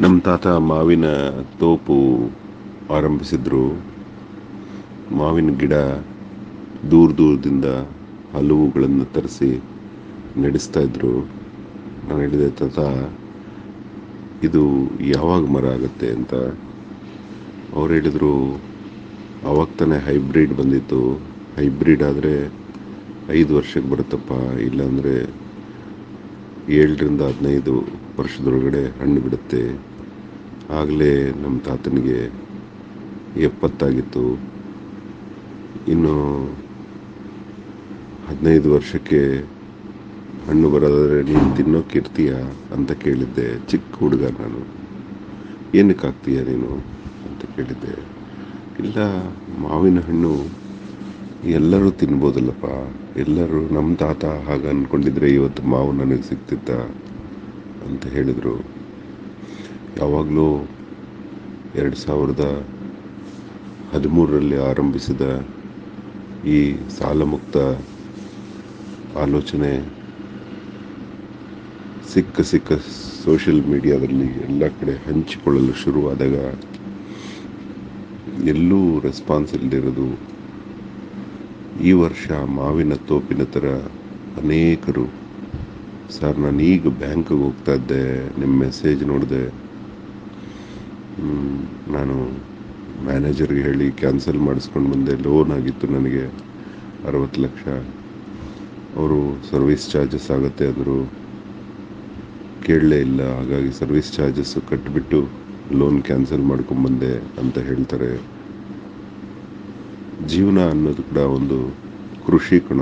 ನಮ್ಮ ತಾತ ಮಾವಿನ ತೋಪು ಆರಂಭಿಸಿದ್ರು. ಮಾವಿನ ಗಿಡ ದೂರ ದೂರದಿಂದ ಹಲವುಗಳನ್ನು ತರಿಸಿ ನಡೆಸ್ತಾ ಇದ್ರು. ನಾನು ಹೇಳಿದೆ, ತಾತ ಇದು ಯಾವಾಗ ಮರ ಆಗುತ್ತೆ ಅಂತ. ಅವ್ರು ಹೇಳಿದರು, ಅವಾಗ ತಾನೇ ಹೈಬ್ರಿಡ್ ಬಂದಿತ್ತು. ಹೈಬ್ರಿಡ್ ಆದರೆ 5 ವರ್ಷಕ್ಕೆ ಬರುತ್ತಪ್ಪ, ಇಲ್ಲಾಂದರೆ 7ರಿಂದ 15 ವರ್ಷದೊಳಗಡೆ ಹಣ್ಣು ಬಿಡುತ್ತೆ. ಆಗಲೇ ನಮ್ಮ ತಾತನಿಗೆ 70 ಇನ್ನು 15 ವರ್ಷಕ್ಕೆ ಹಣ್ಣು ಬರೋದಾದರೆ ನೀನು ತಿನ್ನೋಕ್ಕಿರ್ತೀಯ ಅಂತ ಕೇಳಿದ್ದೆ. ಚಿಕ್ಕ ಹುಡುಗ ನಾನು. ಏನಕ್ಕೆ ಆಗ್ತೀಯ ನೀನು ಅಂತ ಕೇಳಿದ್ದೆ. ಇಲ್ಲ, ಮಾವಿನ ಹಣ್ಣು ಎಲ್ಲರೂ ತಿನ್ಬೋದಲ್ಲಪ್ಪ. ಎಲ್ಲರೂ ನಮ್ಮ ತಾತ ಹಾಗೆ ಅಂದ್ಕೊಂಡಿದ್ರೆ ಇವತ್ತು ಮಾವು ನನಗೆ ಸಿಗ್ತಿದ್ದ ಅಂತ ಹೇಳಿದರು. ಯಾವಾಗಲೂ 2013ರಲ್ಲಿ ಆರಂಭಿಸಿದ ಈ ಸಾಲ ಮುಕ್ತ ಆಲೋಚನೆ ಸಿಕ್ಕ ಸೋಷಿಯಲ್ ಮೀಡಿಯಾದಲ್ಲಿ ಎಲ್ಲ ಕಡೆ ಹಂಚಿಕೊಳ್ಳಲು ಶುರುವಾದಾಗ ಎಲ್ಲೂ ರೆಸ್ಪಾನ್ಸ್ ಇಲ್ಲದಿರೋದು. ಈ ವರ್ಷ ಮಾವಿನ ತೋಪಿನ ಥರ ಅನೇಕರು, ಸರ್ ನಾನು ಈಗ ಬ್ಯಾಂಕಿಗೆ ಹೋಗ್ತಾ ಇದ್ದೆ, ನಿಮ್ಮ ಮೆಸೇಜ್ ನೋಡಿದೆ, ನಾನು ಮ್ಯಾನೇಜರ್ಗೆ ಹೇಳಿ ಕ್ಯಾನ್ಸಲ್ ಮಾಡಿಸ್ಕೊಂಡು ಬಂದೆ. ಲೋನ್ ಆಗಿತ್ತು ನನಗೆ 60 ಲಕ್ಷ. ಅವರು ಸರ್ವಿಸ್ ಚಾರ್ಜಸ್ ಆಗುತ್ತೆ ಅಂದರು. ಕೇಳಲೇ ಇಲ್ಲ. ಹಾಗಾಗಿ ಸರ್ವಿಸ್ ಚಾರ್ಜಸ್ಸು ಕಟ್ಟಿಬಿಟ್ಟು ಲೋನ್ ಕ್ಯಾನ್ಸಲ್ ಮಾಡ್ಕೊಂಬಂದೆ ಅಂತ ಹೇಳ್ತಾರೆ. ಜೀವನ ಅನ್ನೋದು ಕೂಡ ಒಂದು ಕೃಷಿ ಕಣ.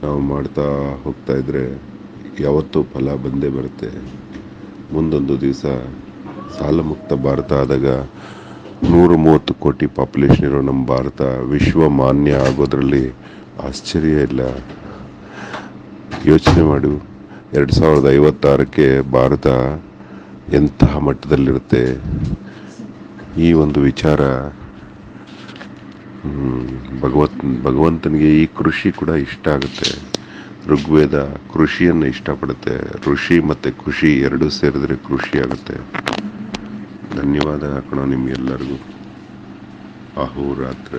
ನಾವು ಮಾಡ್ತಾ ಹೋಗ್ತಾ ಇದ್ರೆ ಯಾವತ್ತೂ ಫಲ ಬಂದೇ ಬರುತ್ತೆ. ಮುಂದೊಂದು ದಿವಸ ಸಾಲ ಮುಕ್ತ ಭಾರತ ಆದಾಗ 130 ಕೋಟಿ ಪಾಪ್ಯುಲೇಷನ್ ಇರೋ ನಮ್ಮ ಭಾರತ ವಿಶ್ವ ಮಾನ್ಯ ಆಗೋದ್ರಲ್ಲಿ ಆಶ್ಚರ್ಯ ಇಲ್ಲ. ಯೋಚನೆ ಮಾಡು, 2056ಕ್ಕೆ ಭಾರತ ಎಂತಹ ಮಟ್ಟದಲ್ಲಿರುತ್ತೆ. ಈ ಒಂದು ವಿಚಾರ ಭಗವಂತನಿಗೆ ಈ ಕೃಷಿ ಕೂಡ ಇಷ್ಟ ಆಗುತ್ತೆ. ಋಗ್ವೇದ ಕೃಷಿಯನ್ನು ಇಷ್ಟಪಡುತ್ತೆ. ಋಷಿ ಮತ್ತು ಖುಷಿ ಎರಡೂ ಸೇರಿದ್ರೆ ಕೃಷಿ ಆಗುತ್ತೆ. ಧನ್ಯವಾದ ಕಣೋ ನಿಮ್ಗೆಲ್ಲರಿಗೂ. ಅಹೋರಾತ್ರ.